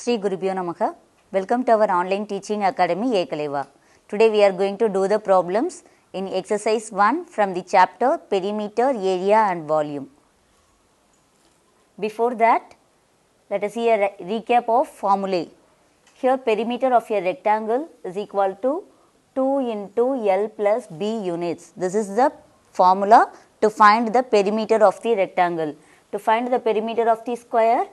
Shri Gurubhyo Namaha. Welcome to our online teaching academy Ekaleva. Today we are going to do the problems in exercise 1 from the chapter perimeter, area and volume. Before that, let us see a recap of formulae. Here perimeter of a rectangle is equal to 2 into L plus B units. This is the formula to find the perimeter of the rectangle. To find the perimeter of the square,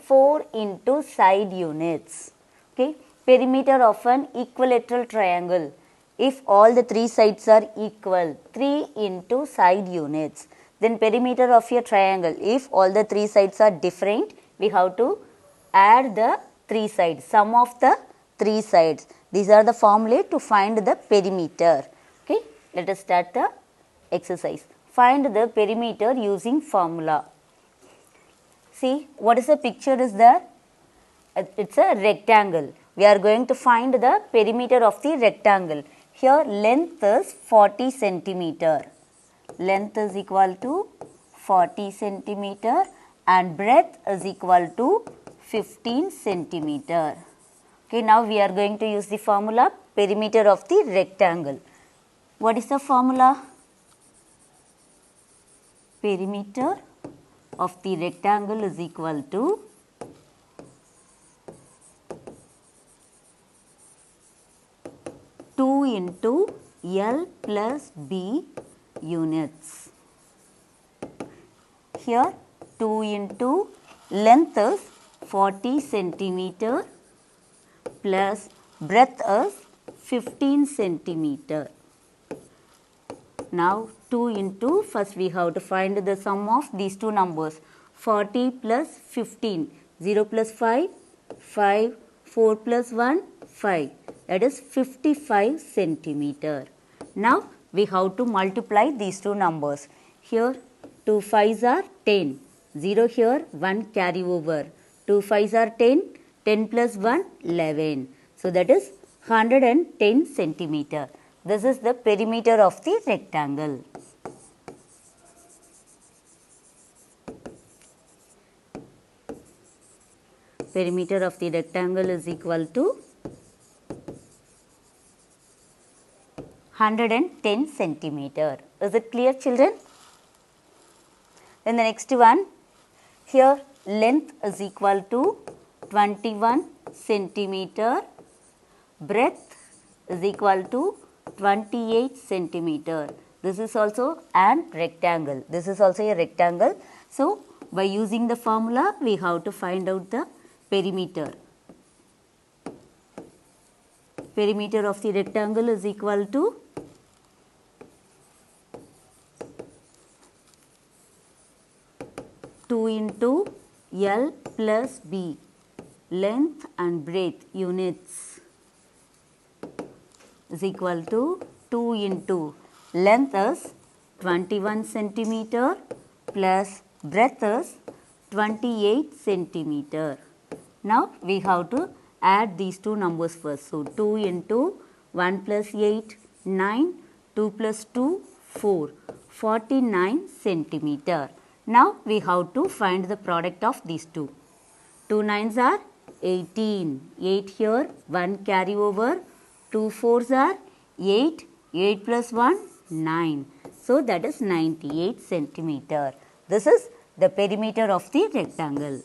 4 into side units. Okay. Perimeter of an equilateral triangle. If all the three sides are equal, 3 into side units. Then perimeter of a triangle. If all the three sides are different, we have to add the three sides, sum of the three sides. These are the formulae to find the perimeter. Okay. Let us start the exercise. Find the perimeter using formula. See, what is the picture is there? It's a rectangle. We are going to find the perimeter of the rectangle. Here length is 40 centimeter. Length is equal to 40 centimeter and breadth is equal to 15 centimeter. Okay, now we are going to use the formula perimeter of the rectangle. What is the formula? Perimeter of the rectangle is equal to two into L plus B units. Here 2 into length is 40 centimeter plus breadth is 15 centimeter. Now 2 into, first we have to find the sum of these two numbers, 40 plus 15, 0 plus 5, 5, 4 plus 1, 5, that is 55 centimeter. Now we have to multiply these two numbers. Here 2 5s are 10, 0 here, 1 carry over, 2 5s are 10, 10 plus 1, 11. So that is 110 centimeter. This is the perimeter of the rectangle. Perimeter of the rectangle is equal to 110 centimeter. Is it clear, children? Then the next one, here length is equal to 21 centimeter, breadth is equal to 28 centimeter. This is also an rectangle. This is also a rectangle. So, by using the formula, we have to find out the perimeter. Perimeter of the rectangle is equal to two into L plus B, length and breadth units, is equal to 2 into length is 21 centimeter plus breadth is 28 centimeter. Now we have to add these two numbers first. So 2 into 1 plus 8, 9, 2 plus 2, 4, 49 centimeter. Now we have to find the product of these two. 2 9s are 18, 8 here, 1 carry over, 2 4s are 8, 8 plus 1, 9. So that is 98 centimeter. This is the perimeter of the rectangle.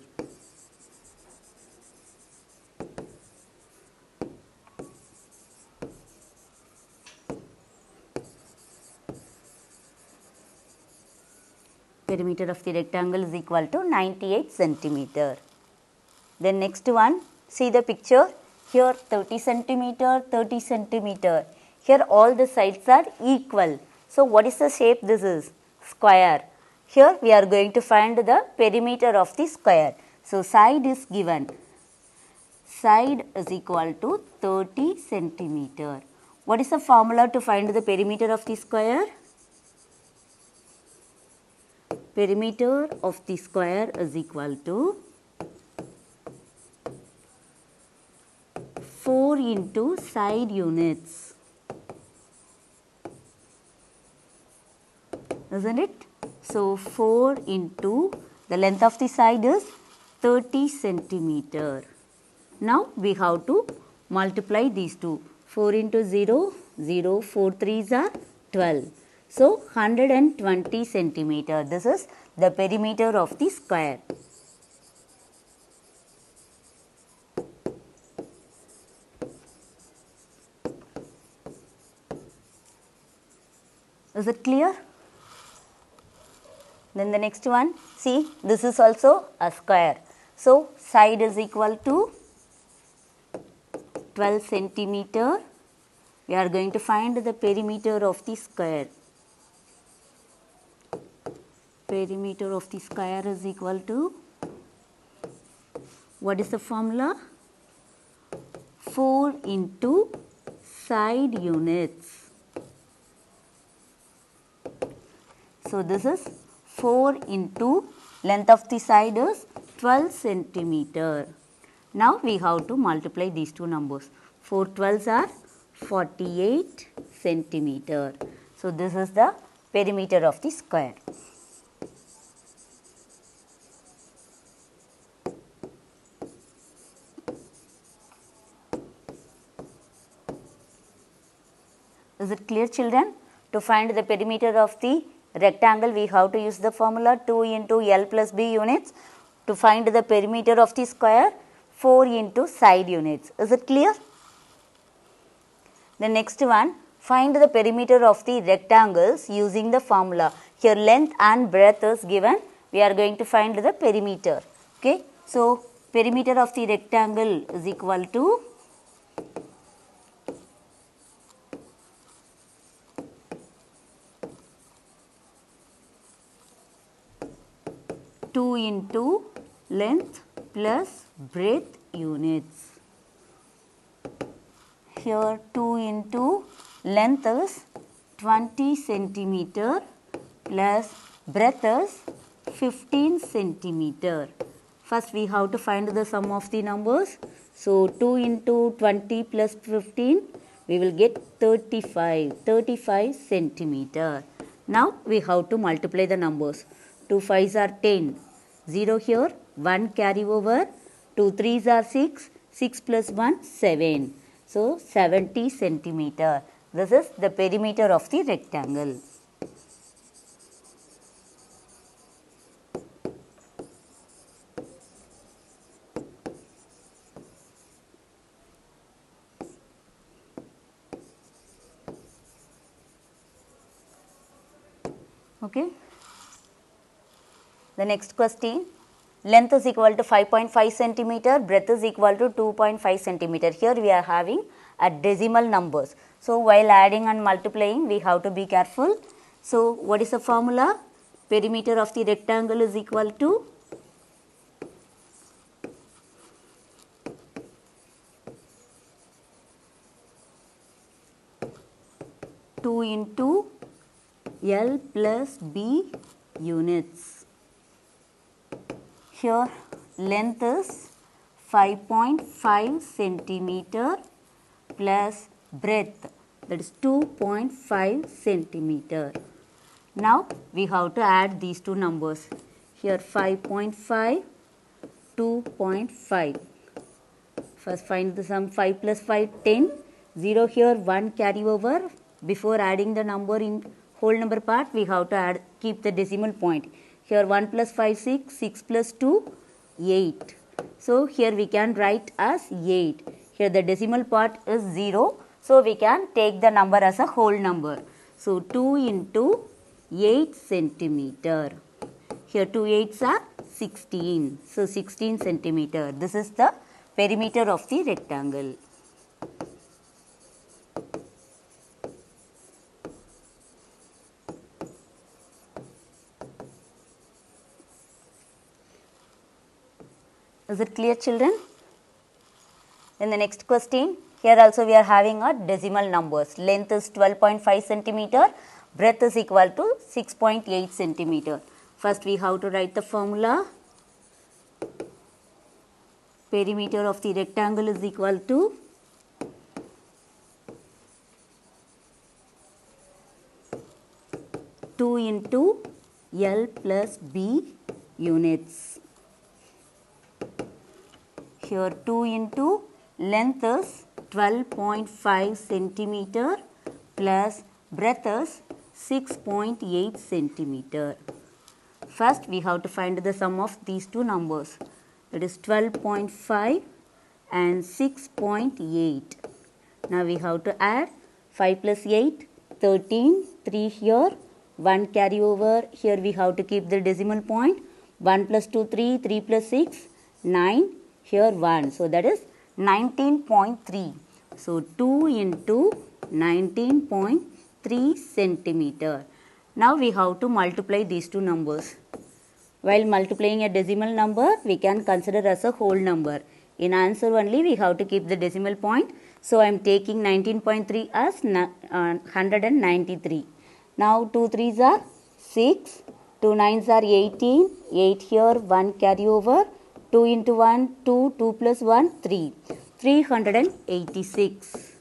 Perimeter of the rectangle is equal to 98 centimeter. Then next one, see the picture. Here 30 centimeter, 30 centimeter. Here all the sides are equal. So what is the shape this is? Square. Here we are going to find the perimeter of the square. So side is given. Side is equal to 30 centimeter. What is the formula to find the perimeter of the square? Perimeter of the square is equal to 4 into side units, isn't it? So 4 into the length of the side is 30 centimeter Now we have to multiply these two. 4 into 0, 0, 4 3s are 12. So 120 centimeter. This is the perimeter of the square. Is it clear? Then the next one, see, this is also a square. So side is equal to 12 centimeter. We are going to find the perimeter of the square. Perimeter of the square is equal to, what is the formula? 4 into side units. So this is 4 into length of the side is 12 centimeter. Now we have to multiply these two numbers. 4 12s are 48 centimeter. So this is the perimeter of the square. Is it clear, children? To find the perimeter of the rectangle, we have to use the formula 2 into L plus B units. To find the perimeter of the square, 4 into side units. Is it clear? The next one, find the perimeter of the rectangles using the formula. Here length and breadth is given. We are going to find the perimeter. Okay. So, perimeter of the rectangle is equal to 2 into length plus breadth units. Here 2 into length is 20 centimeter plus breadth is 15 centimeter. First we have to find the sum of the numbers. So 2 into 20 plus 15, we will get 35 centimeter. Now we have to multiply the numbers. 2 5s are 10, 0 here, 1 carry over, 2 3s are 6, 6 plus 1, 7. So 70 centimeter. This is the perimeter of the rectangle. Okay. The next question, length is equal to 5.5 centimeter, breadth is equal to 2.5 centimeter. Here we are having a decimal numbers. So while adding and multiplying, we have to be careful. So what is the formula? Perimeter of the rectangle is equal to 2 into L plus B units. Here length is 5.5 centimeter plus breadth, that is 2.5 centimeter. Now we have to add these two numbers. Here 5.5, 2.5. First find the sum. 5 plus 5, 10. 0 here, 1 carry over. Before adding the number in whole number part, we have to keep the decimal point. Here 1 plus 5, 6, 6 plus 2, 8. So here we can write as 8. Here the decimal part is 0. So we can take the number as a whole number. So 2 into 8 centimeter. Here 2 8s are 16. So 16 centimeter. This is the perimeter of the rectangle. Is it clear, children? In the next question, here also we are having a decimal numbers. Length is 12.5 centimeter, breadth is equal to 6.8 centimeter. First we have to write the formula. Perimeter of the rectangle is equal to 2 into L plus B units. here 2 into length is 12.5 centimeter plus breadth is 6.8 centimeter. First we have to find the sum of these two numbers, that is 12.5 and 6.8. Now we have to add 5 plus 8, 13, 3 here, 1 carry over, here we have to keep the decimal point, 1 plus 2, 3, 3 plus 6, 9, here 1. So that is 19.3. So 2 into 19.3 centimeter. Now we have to multiply these two numbers. While multiplying a decimal number, we can consider as a whole number. In answer only, we have to keep the decimal point. So I am taking 19.3 as 193. Now 2 3s are 6, 2 9s are 18, 8 here, 1 carry over, 2 into 1, 2, 2 plus 1, 3, 386.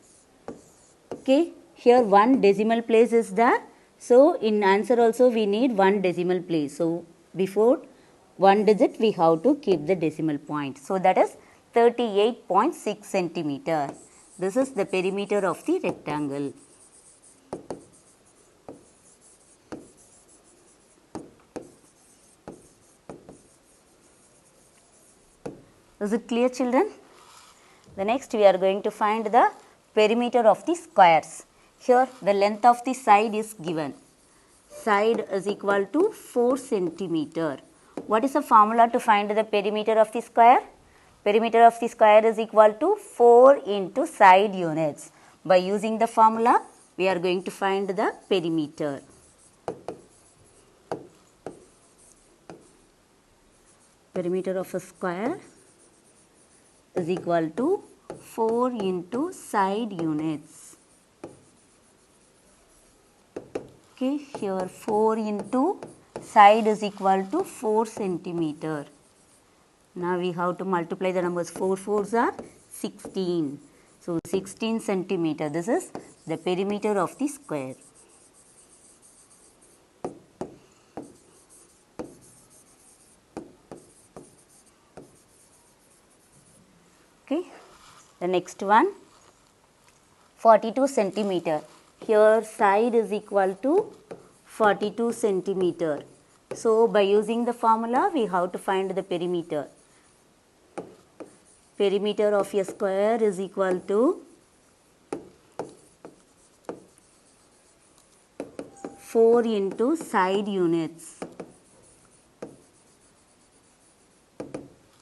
Okay, here one decimal place is there. So in answer also we need one decimal place. So before one digit we have to keep the decimal point. So that is 38.6 centimeter. This is the perimeter of the rectangle. Is it clear, children? The next we are going to find the perimeter of the squares. Here the length of the side is given. Side is equal to 4 centimeter. What is the formula to find the perimeter of the square? Perimeter of the square is equal to 4 into side units. By using the formula, we are going to find the perimeter. Perimeter of a square is equal to 4 into side units. Okay, here 4 into side is equal to 4 centimeter. Now we have to multiply the numbers. 4 4s are 16. So 16 centimeter. This is the perimeter of the square. Okay. The next one, 42 centimeter. Here side is equal to 42 centimeter. So by using the formula, we have to find the perimeter. Perimeter of a square is equal to 4 into side units.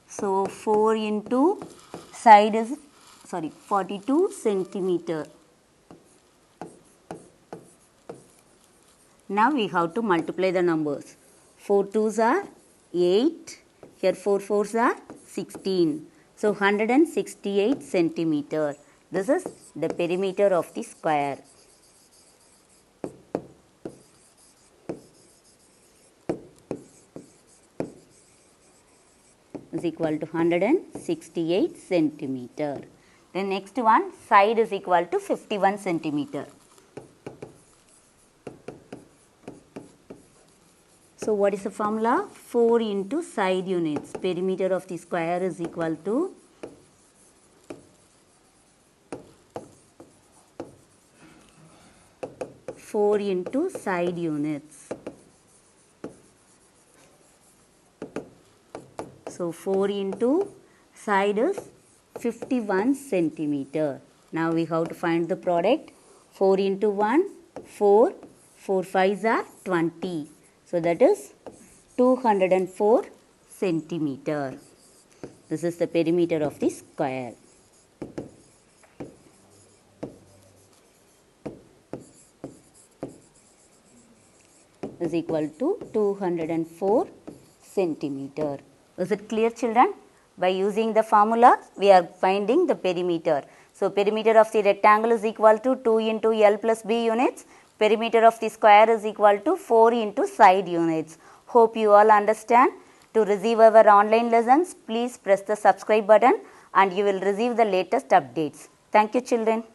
So 4 into side is 42 centimeter. Now we have to multiply the numbers. 4 2s are 8. Here 4 4s are 16. So 168 centimeter. This is the perimeter of the square. Is equal to 168 centimeter. The next one, side is equal to 51 centimeter. So what is the formula? 4 into side units. Perimeter of the square is equal to 4 into side units. So 4 into side is 51 centimeter. Now we have to find the product. 4 into 1, 4. 4 5s are 20. So that is 204 centimeter. This is the perimeter of the square. Is equal to 204 centimeter. Is it clear, children? By using the formula, we are finding the perimeter. So perimeter of the rectangle is equal to 2 into L plus B units. Perimeter of the square is equal to 4 into side units. Hope you all understand. To receive our online lessons, please press the subscribe button and you will receive the latest updates. Thank you, children.